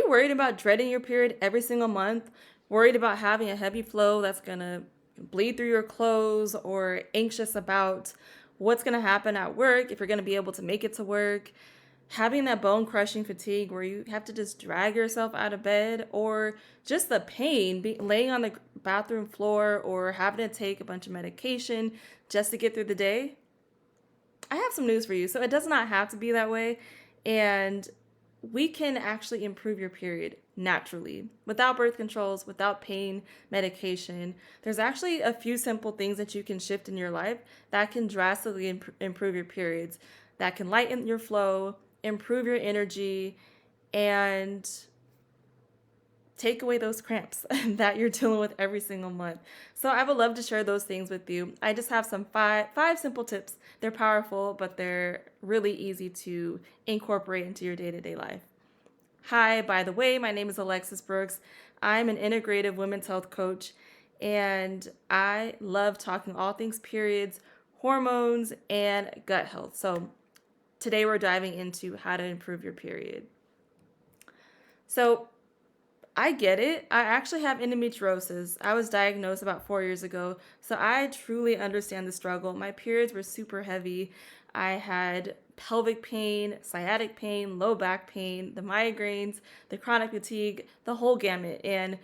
you worried about dreading your period every single month? Worried about having a heavy flow that's going to bleed through your clothes, or anxious about what's going to happen at work, if you're going to be able to make it to work? Having that bone crushing fatigue where you have to just drag yourself out of bed, or just the pain laying on the bathroom floor, or having to take a bunch of medication just to get through the day? I have some news for you. So it does not have to be that way. And we can actually improve your period naturally without birth controls, without pain medication. There's actually a few simple things that you can shift in your life that can drastically improve your periods, that can lighten your flow, improve your energy, and take away those cramps that you're dealing with every single month. So I would love to share those things with you. I just have some five simple tips. They're powerful, but they're really easy to incorporate into your day-to-day life. Hi, by the way, my name is Alexis Brooks. I'm an integrative women's health coach, and I love talking all things periods, hormones, and gut health. So today we're diving into how to improve your period. So I get it. I actually have endometriosis. I was diagnosed about 4 years ago, so I truly understand the struggle. My periods were super heavy. I had pelvic pain, sciatic pain, low back pain, the migraines, the chronic fatigue, the whole gamut. And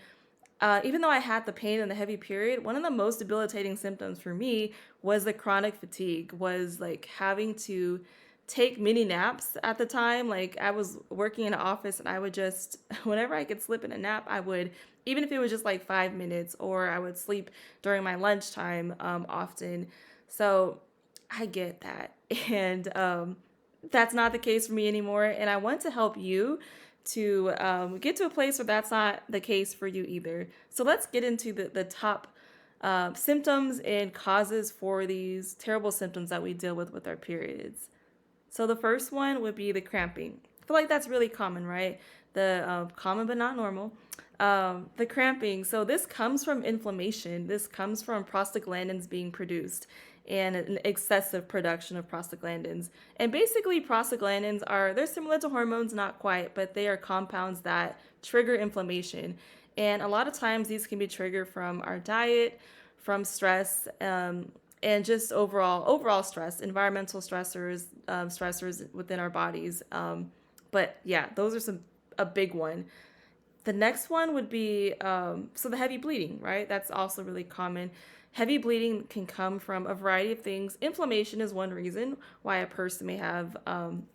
even though I had the pain and the heavy period, one of the most debilitating symptoms for me was the chronic fatigue, was like having to take mini naps at the time. Like, I was working in an office and I would just, whenever I could slip in a nap, I would, even if it was just like 5 minutes, or I would sleep during my lunchtime often. So I get that. And that's not the case for me anymore. And I want to help you to get to a place where that's not the case for you either. So let's get into the top symptoms and causes for these terrible symptoms that we deal with our periods. So the first one would be the cramping. I feel like that's really common, right? The common but not normal. The cramping. So this comes from inflammation. This comes from prostaglandins being produced and an excessive production of prostaglandins. And basically prostaglandins they're similar to hormones, not quite, but they are compounds that trigger inflammation. And a lot of times these can be triggered from our diet, from stress, and just overall stress, environmental stressors, stressors within our bodies. But yeah, those are a big one. The next one would be so the heavy bleeding, right? That's also really common. Heavy bleeding can come from a variety of things. Inflammation is one reason why a person may have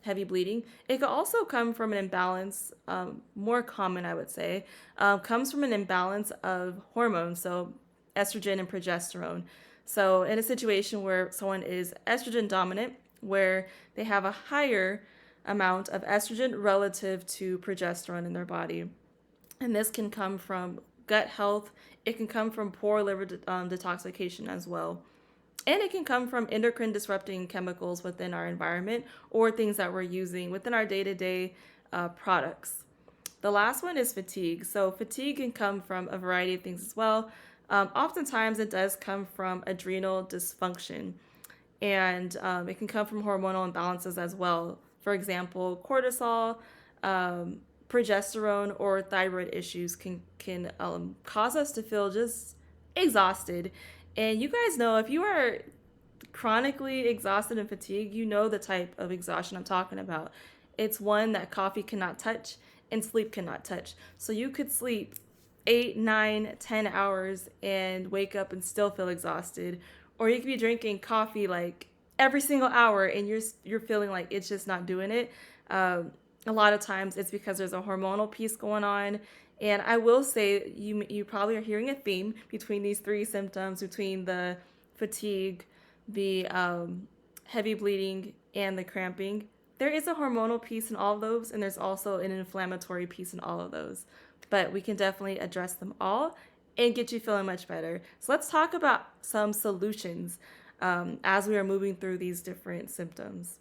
heavy bleeding. It could also come from an imbalance, more common, I would say, comes from an imbalance of hormones, so estrogen and progesterone. So in a situation where someone is estrogen dominant, where they have a higher amount of estrogen relative to progesterone in their body. And this can come from gut health. It can come from poor liver detoxification as well. And it can come from endocrine disrupting chemicals within our environment, or things that we're using within our day-to-day products. The last one is fatigue. So fatigue can come from a variety of things as well. Oftentimes it does come from adrenal dysfunction, and it can come from hormonal imbalances as well. For example, cortisol, progesterone, or thyroid issues can cause us to feel just exhausted. And you guys know, if you are chronically exhausted and fatigued, you know the type of exhaustion I'm talking about. It's one that coffee cannot touch and sleep cannot touch. So you could sleep 8, 9, 10 hours and wake up and still feel exhausted. Or you could be drinking coffee like every single hour and you're feeling like it's just not doing it. A lot of times it's because there's a hormonal piece going on. And I will say you probably are hearing a theme between these three symptoms, between the fatigue, the heavy bleeding, and the cramping. There is a hormonal piece in all of those, and there's also an inflammatory piece in all of those. But we can definitely address them all and get you feeling much better. So let's talk about some solutions as we are moving through these different symptoms.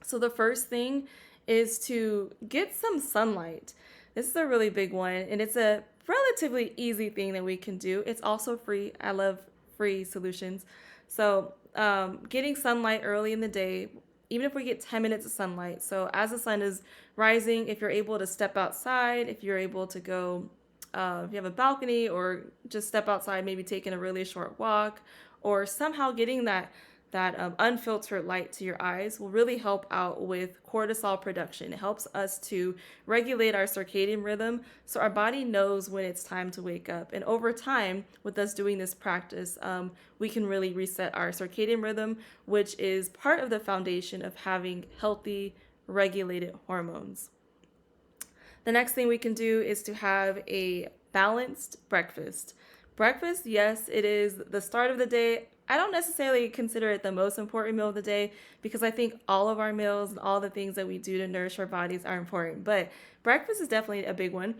So the first thing is to get some sunlight. This is a really big one, and it's a relatively easy thing that we can do. It's also free. I love free solutions. So getting sunlight early in the day, even if we get 10 minutes of sunlight. So as the sun is rising, if you're able to step outside, if you're able to go, if you have a balcony, or just step outside, maybe taking a really short walk, or somehow getting that unfiltered light to your eyes will really help out with cortisol production. It helps us to regulate our circadian rhythm so our body knows when it's time to wake up. And over time, with us doing this practice, we can really reset our circadian rhythm, which is part of the foundation of having healthy, regulated hormones. The next thing we can do is to have a balanced breakfast. Breakfast, yes, it is the start of the day. I don't necessarily consider it the most important meal of the day because I think all of our meals and all the things that we do to nourish our bodies are important. But breakfast is definitely a big one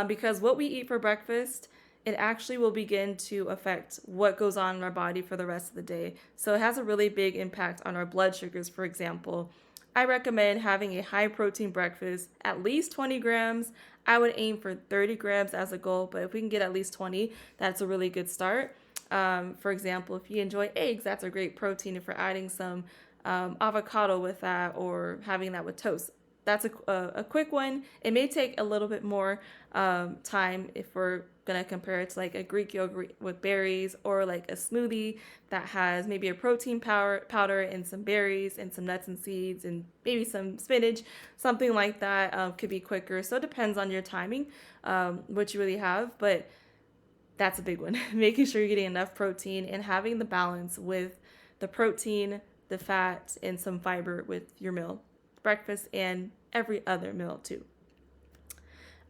because what we eat for breakfast, it actually will begin to affect what goes on in our body for the rest of the day. So it has a really big impact on our blood sugars, for example. I recommend having a high protein breakfast, at least 20 grams. I would aim for 30 grams as a goal, but if we can get at least 20, that's a really good start. For example, if you enjoy eggs, that's a great protein. If we're adding some avocado with that or having that with toast, that's a quick one. It may take a little bit more time if we're gonna compare it to like a Greek yogurt with berries or like a smoothie that has maybe a protein powder and some berries and some nuts and seeds and maybe some spinach, something like that could be quicker. So it depends on your timing, what you really have, but that's a big one. Making sure you're getting enough protein and having the balance with the protein, the fat, and some fiber with your meal, breakfast, and every other meal too.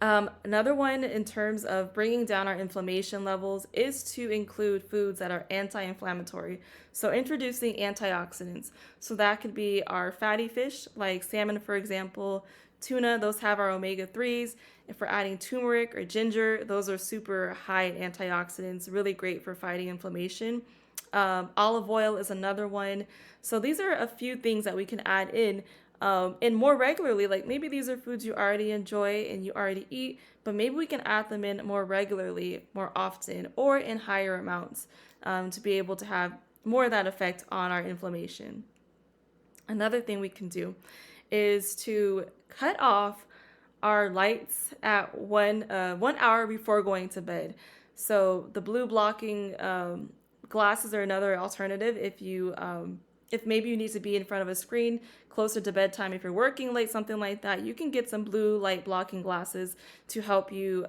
Another one in terms of bringing down our inflammation levels is to include foods that are anti-inflammatory. So introducing antioxidants. So that could be our fatty fish, like salmon, for example, tuna, those have our omega-3s. If we're adding turmeric or ginger, those are super high in antioxidants, really great for fighting inflammation. Olive oil is another one. So these are a few things that we can add in and more regularly. Like maybe these are foods you already enjoy and you already eat, but maybe we can add them in more regularly, more often, or in higher amounts to be able to have more of that effect on our inflammation. Another thing we can do is to cut off our lights at 1 hour before going to bed. So the blue blocking glasses are another alternative if maybe you need to be in front of a screen closer to bedtime. If you're working late, something like that, you can get some blue light blocking glasses to help you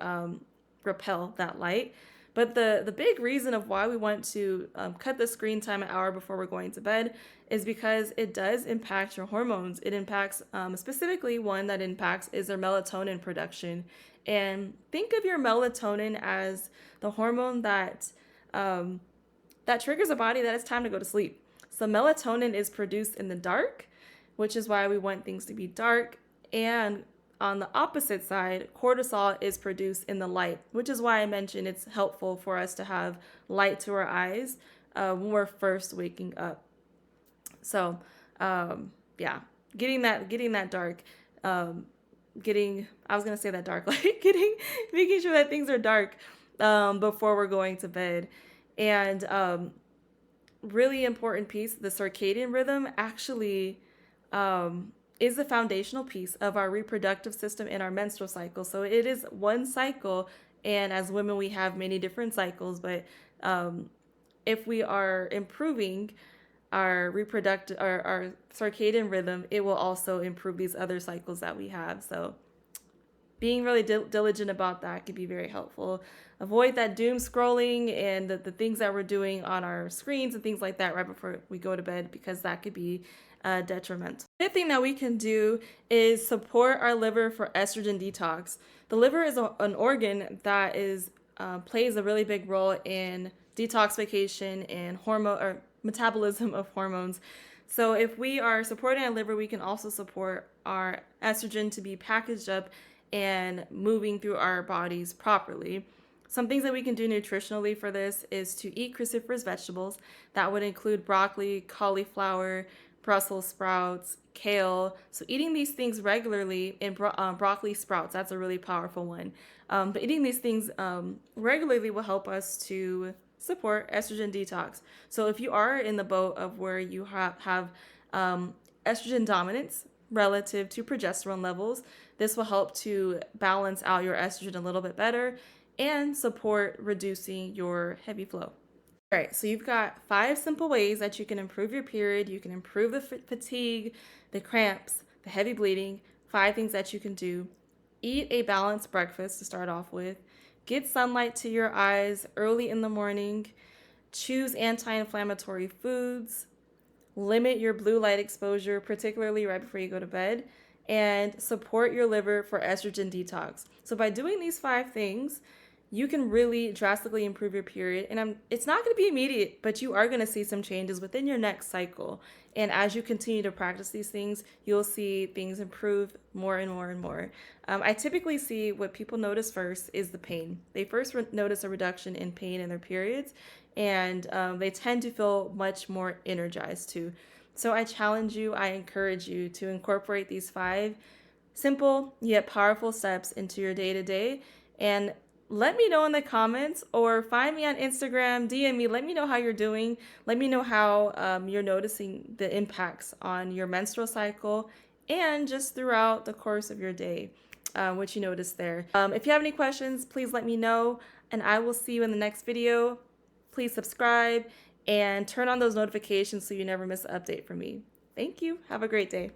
repel that light. But the big reason of why we want to cut the screen time an hour before we're going to bed is because it does impact your hormones. It impacts, specifically one that impacts is their melatonin production. And think of your melatonin as the hormone that triggers a body that it's time to go to sleep. So melatonin is produced in the dark, which is why we want things to be dark. And on the opposite side, cortisol is produced in the light, which is why I mentioned it's helpful for us to have light to our eyes when we're first waking up. So, yeah, getting that dark, I was gonna say that dark light, making sure that things are dark before we're going to bed, and really important piece, the circadian rhythm actually is the foundational piece of our reproductive system and our menstrual cycle. So it is one cycle, and as women, we have many different cycles, but if we are improving our our circadian rhythm, it will also improve these other cycles that we have. So being really diligent about that could be very helpful. Avoid that doom scrolling and the things that we're doing on our screens and things like that right before we go to bed, because that could be detrimental. The other thing that we can do is support our liver for estrogen detox. The liver is an organ that plays a really big role in detoxification and hormone or metabolism of hormones. So if we are supporting our liver, we can also support our estrogen to be packaged up and moving through our bodies properly. Some things that we can do nutritionally for this is to eat cruciferous vegetables. That would include broccoli, cauliflower, Brussels sprouts, kale. So eating these things regularly, and broccoli sprouts, that's a really powerful one. But eating these things regularly will help us to support estrogen detox. So if you are in the boat of where you have estrogen dominance relative to progesterone levels. This will help to balance out your estrogen a little bit better and support reducing your heavy flow. All right, so you've got 5 simple ways that you can improve your period. You can improve the fatigue, the cramps, the heavy bleeding. 5 things that you can do. Eat a balanced breakfast to start off with. Get sunlight to your eyes early in the morning. Choose anti inflammatory foods. Limit your blue light exposure, particularly right before you go to bed. And support your liver for estrogen detox. So, by doing these 5 things, you can really drastically improve your period. And it's not going to be immediate, but you are going to see some changes within your next cycle. And as you continue to practice these things, you'll see things improve more and more and more. I typically see what people notice first is the pain. They first notice a reduction in pain in their periods, and they tend to feel much more energized too. So I challenge you, I encourage you to incorporate these 5 simple yet powerful steps into your day to day. And let me know in the comments or find me on Instagram, DM me, let me know how you're doing. Let me know how you're noticing the impacts on your menstrual cycle and just throughout the course of your day, what you notice there. If you have any questions, please let me know, and I will see you in the next video. Please subscribe and turn on those notifications so you never miss an update from me. Thank you. Have a great day.